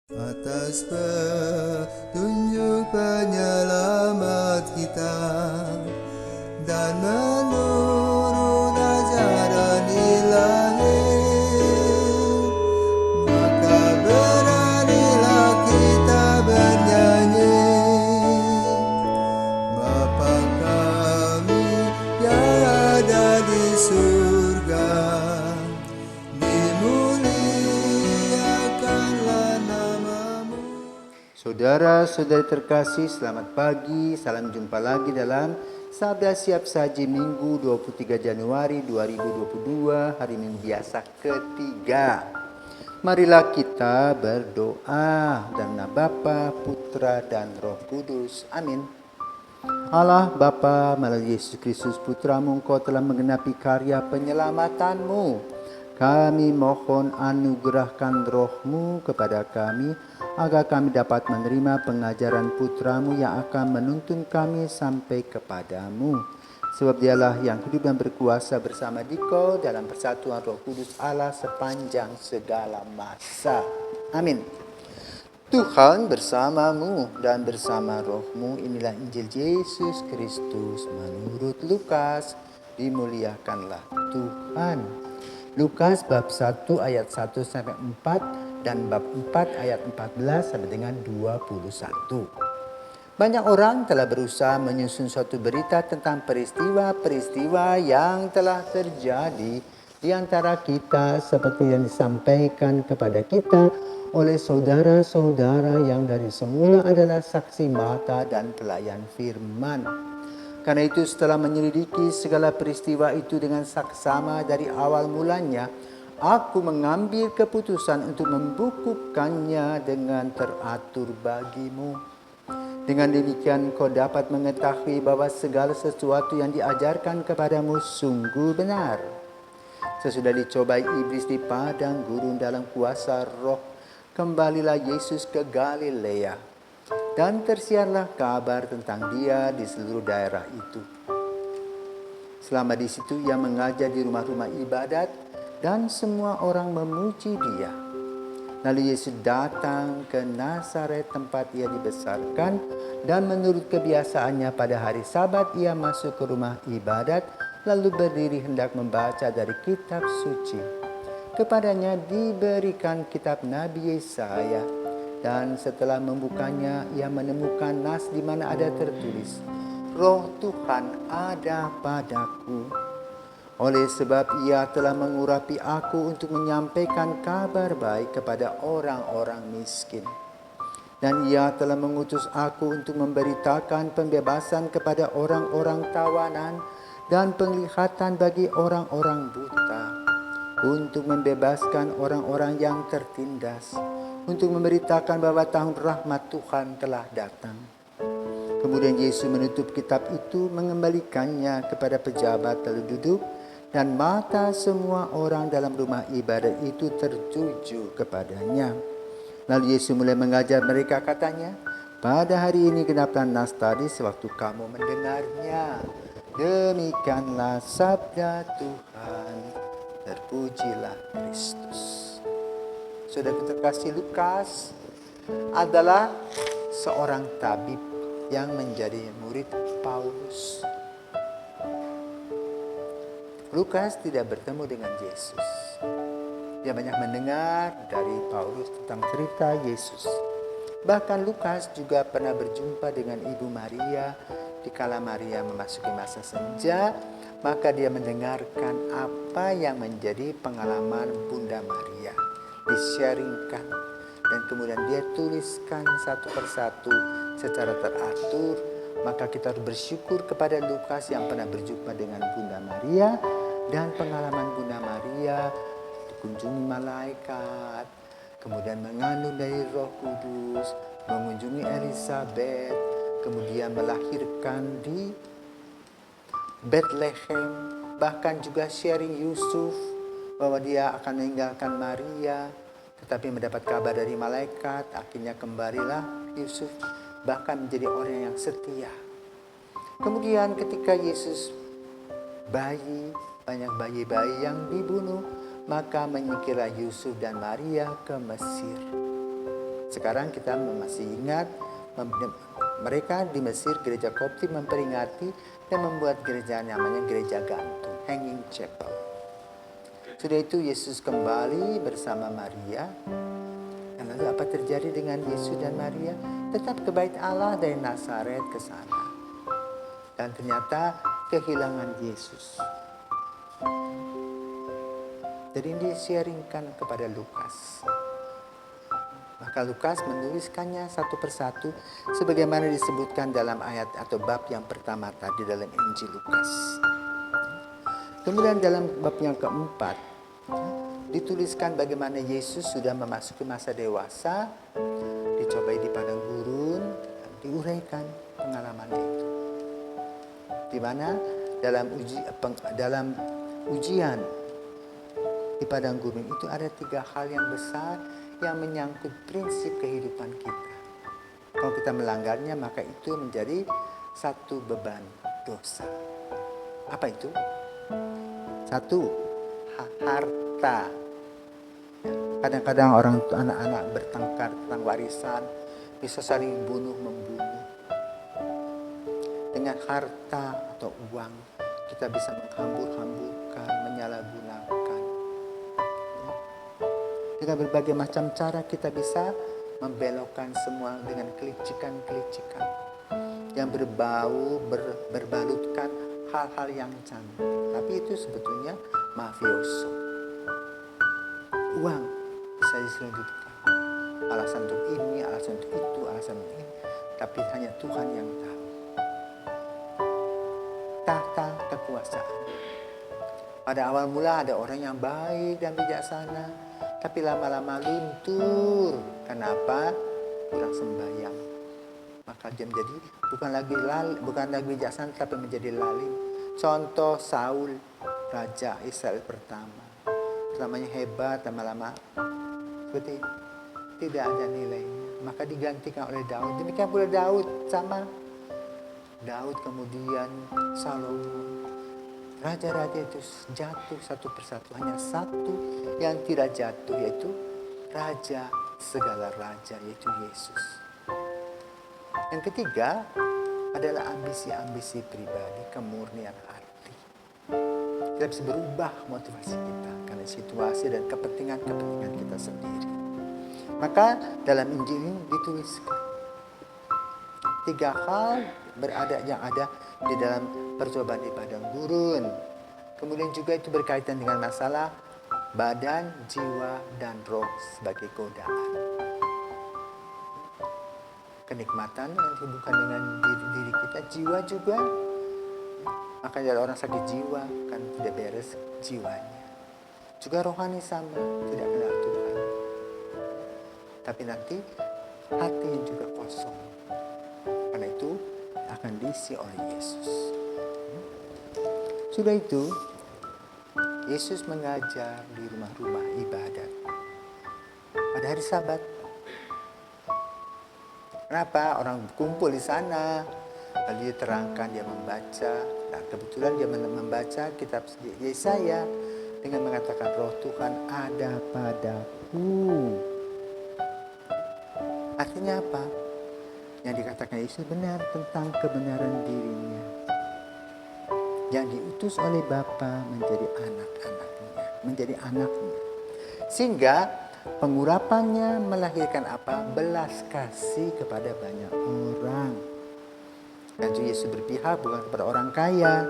Atas petunjuk penyelamat kita dan menurut ajaran ilahi, maka beranilah kita bernyanyi. Bapa kami yang ada di surga, dimuliakanlah namamu. Saudara-saudari terkasih, selamat pagi. Salam jumpa lagi dalam Sabda Siap Saji Minggu 23 Januari 2022, hari Minggu biasa ketiga. Marilah kita berdoa. Dalam nama Bapa, Putra, dan Roh Kudus. Amin. Allah Bapa, melalui Yesus Kristus Putramu, Engkau telah menggenapi karya penyelamatanmu. Kami mohon anugerahkan roh-Mu kepada kami, agar kami dapat menerima pengajaran Putramu yang akan menuntun kami sampai kepadamu. Sebab dialah yang hidup dan berkuasa bersama Dikau dalam persatuan Roh Kudus Allah sepanjang segala masa. Amin. Tuhan bersamamu dan bersama rohmu. Inilah Injil Yesus Kristus menurut Lukas. Dimuliakanlah Tuhan. Lukas bab 1 ayat 1 sampai 4 dan bab 4 ayat 14 sampai dengan 21. Banyak orang telah berusaha menyusun suatu berita tentang peristiwa-peristiwa yang telah terjadi di antara kita seperti yang disampaikan kepada kita oleh saudara-saudara yang dari semula adalah saksi mata dan pelayan firman. Karena itu setelah menyelidiki segala peristiwa itu dengan saksama dari awal mulanya, aku mengambil keputusan untuk membukukannya dengan teratur bagimu. Dengan demikian kau dapat mengetahui bahwa segala sesuatu yang diajarkan kepadamu sungguh benar. Sesudah dicobai iblis di padang gurun dalam kuasa roh, kembalilah Yesus ke Galilea. Dan tersiarlah kabar tentang dia di seluruh daerah itu. Selama di situ ia mengajar di rumah-rumah ibadat dan semua orang memuji dia. Lalu Yesus datang ke Nazaret tempat ia dibesarkan, dan menurut kebiasaannya pada hari Sabat ia masuk ke rumah ibadat lalu berdiri hendak membaca dari kitab suci. Kepadanya diberikan kitab Nabi Yesaya, dan setelah membukanya ia menemukan nas di mana ada tertulis, Roh Tuhan ada padaku. Oleh sebab ia telah mengurapi aku untuk menyampaikan kabar baik kepada orang-orang miskin. Dan ia telah mengutus aku untuk memberitakan pembebasan kepada orang-orang tawanan dan penglihatan bagi orang-orang buta, untuk membebaskan orang-orang yang tertindas, untuk memberitakan bahwa tahun rahmat Tuhan telah datang. Kemudian Yesus menutup kitab itu, mengembalikannya kepada pejabat lalu duduk, dan mata semua orang dalam rumah ibadat itu tertuju kepadanya. Lalu Yesus mulai mengajar mereka, katanya, pada hari ini genaplah nas tadi sewaktu kamu mendengarnya. Demikianlah sabda Tuhan. Terpujilah Kristus. Saudara terkasih, Lukas adalah seorang tabib yang menjadi murid Paulus. Lukas tidak bertemu dengan Yesus. Dia banyak mendengar dari Paulus tentang cerita Yesus. Bahkan Lukas juga pernah berjumpa dengan Ibu Maria dikala Maria memasuki masa senja, maka dia mendengarkan apa yang menjadi pengalaman Bunda Maria, di-sharingkan, dan kemudian dia tuliskan satu persatu secara teratur. Maka kita harus bersyukur kepada Lukas yang pernah berjumpa dengan Bunda Maria, dan pengalaman Bunda Maria dikunjungi malaikat, kemudian mengandung dari Roh Kudus, mengunjungi Elizabeth, kemudian melahirkan di Bethlehem, bahkan juga sharing Yusuf bahwa dia akan meninggalkan Maria, tetapi mendapat kabar dari malaikat, akhirnya kembalilah Yusuf, bahkan menjadi orang yang setia. Kemudian ketika Yesus bayi, banyak bayi-bayi yang dibunuh, maka menyingkirlah Yusuf dan Maria ke Mesir. Sekarang kita masih ingat mereka di Mesir, gereja Kopti memperingati dan membuat gereja namanya gereja gantung, hanging chapel. Sudah itu Yesus kembali bersama Maria. Dan lalu apa terjadi dengan Yesus dan Maria? Tetap ke bait Allah dari Nazaret ke sana. Dan ternyata kehilangan Yesus. Jadi ini sharingkan kepada Lukas. Maka Lukas menuliskannya satu persatu sebagaimana disebutkan dalam ayat atau bab yang pertama tadi dalam Injil Lukas. Kemudian dalam bab yang keempat dituliskan bagaimana Yesus sudah memasuki masa dewasa, dicobai di padang gurun, dan diuraikan pengalamannya itu. Di mana dalam ujian di padang gurun itu ada 3 hal yang besar yang menyangkut prinsip kehidupan kita. Kalau kita melanggarnya maka itu menjadi satu beban dosa. Apa itu? 1, harta. Kadang-kadang anak-anak bertengkar tentang warisan, bisa saling membunuh. Dengan harta atau uang kita bisa menghambur-hamburkan, menyalahgunakan. Dengan berbagai macam cara kita bisa membelokkan semua dengan kelicikan-kelicikan yang berbalutkan hal-hal yang cantik. Tapi itu sebetulnya mafioso. Uang bisa diselundupkan. Alasan untuk ini, alasan untuk itu, alasan untuk ini. Tapi hanya Tuhan yang tahu. Tahta kekuasaan. Pada awal mula ada orang yang baik dan bijaksana, tapi lama-lama luntur. Kenapa? Kurang sembahyang. Maka dia menjadi bukan lagi bijaksana, tapi menjadi lalim. Contoh Saul, raja Israel pertama. Selamanya hebat, lama-lama seperti tidak ada nilainya. Maka digantikan oleh Daud. Demikian pula Daud sama. Daud kemudian Salomo. Raja-raja itu jatuh satu persatu. Hanya satu yang tidak jatuh, yaitu raja segala raja, yaitu Yesus. Yang ketiga adalah ambisi-ambisi pribadi, kemurnian hati. Kita bisa berubah motivasi kita karena situasi dan kepentingan kita sendiri. Maka dalam Injil ini dituliskan 3 hal yang ada di dalam percobaan di padang gurun. Kemudian juga itu berkaitan dengan masalah badan, jiwa, dan roh sebagai godaan. Kenikmatan yang dihubungkan dengan diri kita, jiwa juga. Maka kalau orang sakit jiwa kan tidak beres jiwanya. Juga rohani sama, tidak kenal Tuhan. Tapi nanti hatinya juga kosong. Karena itu akan diisi oleh Yesus. Sudah itu, Yesus mengajar di rumah-rumah ibadat pada hari Sabat. Kenapa? Orang kumpul di sana, lalu dia terangkan, dia membaca. Dan kebetulan dia membaca kitab Yesaya dengan mengatakan roh Tuhan ada padaku. Artinya apa? Yang dikatakan Yesus benar tentang kebenaran dirinya. Yang diutus oleh Bapa menjadi anak-anaknya, menjadi anaknya. Sehingga pengurapannya melahirkan apa? Belas kasih kepada banyak orang. Dan Yesus berpihak bukan kepada orang kaya,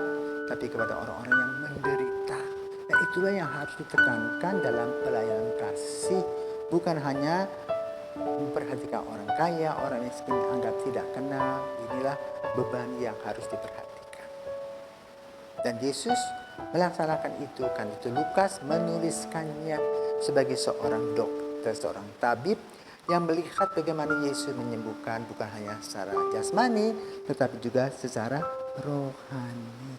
tapi kepada orang-orang yang menderita. Dan itulah yang harus ditekankan dalam pelayanan kasih. Bukan hanya memperhatikan orang kaya, orang miskin anggap tidak kenal. Inilah beban yang harus diperhatikan. Dan Yesus melaksanakan itu. Kan itu Lukas menuliskannya sebagai seorang dokter, seorang tabib yang melihat bagaimana Yesus menyembuhkan bukan hanya secara jasmani, tetapi juga secara rohani.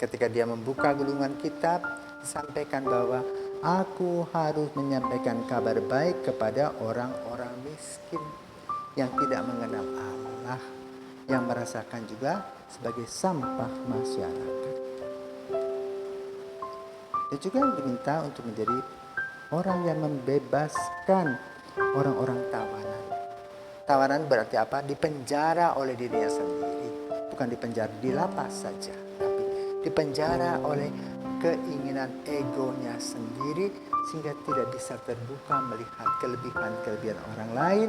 Ketika dia membuka gulungan kitab, disampaikan bahwa aku harus menyampaikan kabar baik kepada orang-orang miskin yang tidak mengenal Allah, yang merasakan juga sebagai sampah masyarakat. Dia juga diminta untuk menjadi orang yang membebaskan orang-orang tawanan. Tawanan berarti apa? Dipenjara oleh dirinya sendiri. Bukan dipenjara di lapas saja, tapi dipenjara oleh keinginan egonya sendiri, sehingga tidak bisa terbuka melihat kelebihan-kelebihan orang lain,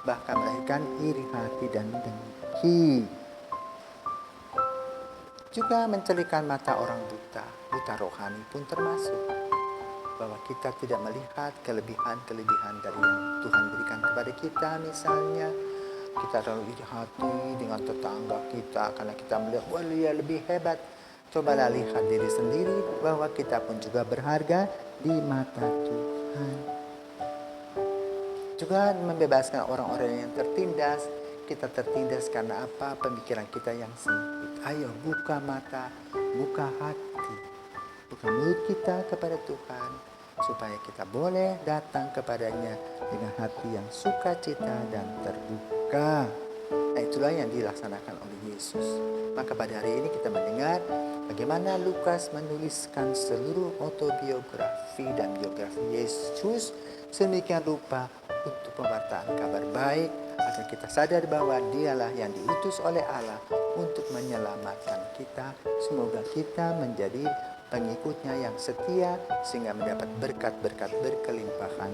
bahkan melahirkan iri hati dan dengki. Juga mencelikan mata orang buta, buta rohani pun termasuk. Bahwa kita tidak melihat kelebihan-kelebihan dari yang Tuhan berikan kepada kita. Misalnya kita terlalu iri hati dengan tetangga kita karena kita melihat, wah dia lebih hebat. Cobalah lihat diri sendiri bahwa kita pun juga berharga di mata Tuhan. Juga membebaskan orang-orang yang tertindas. Kita tertindas karena apa? Pemikiran kita yang sempit. Ayo buka mata, buka hati, buka mulut kita kepada Tuhan, supaya kita boleh datang kepadanya dengan hati yang sukacita dan terbuka. Nah, itulah yang dilaksanakan oleh Yesus. Maka pada hari ini kita mendengar bagaimana Lukas menuliskan seluruh autobiografi dan biografi Yesus sedemikian rupa untuk pembertaan kabar baik, agar kita sadar bahwa dialah yang diutus oleh Allah untuk menyelamatkan kita. Semoga kita menjadi pengikutnya yang setia sehingga mendapat berkat-berkat berkelimpahan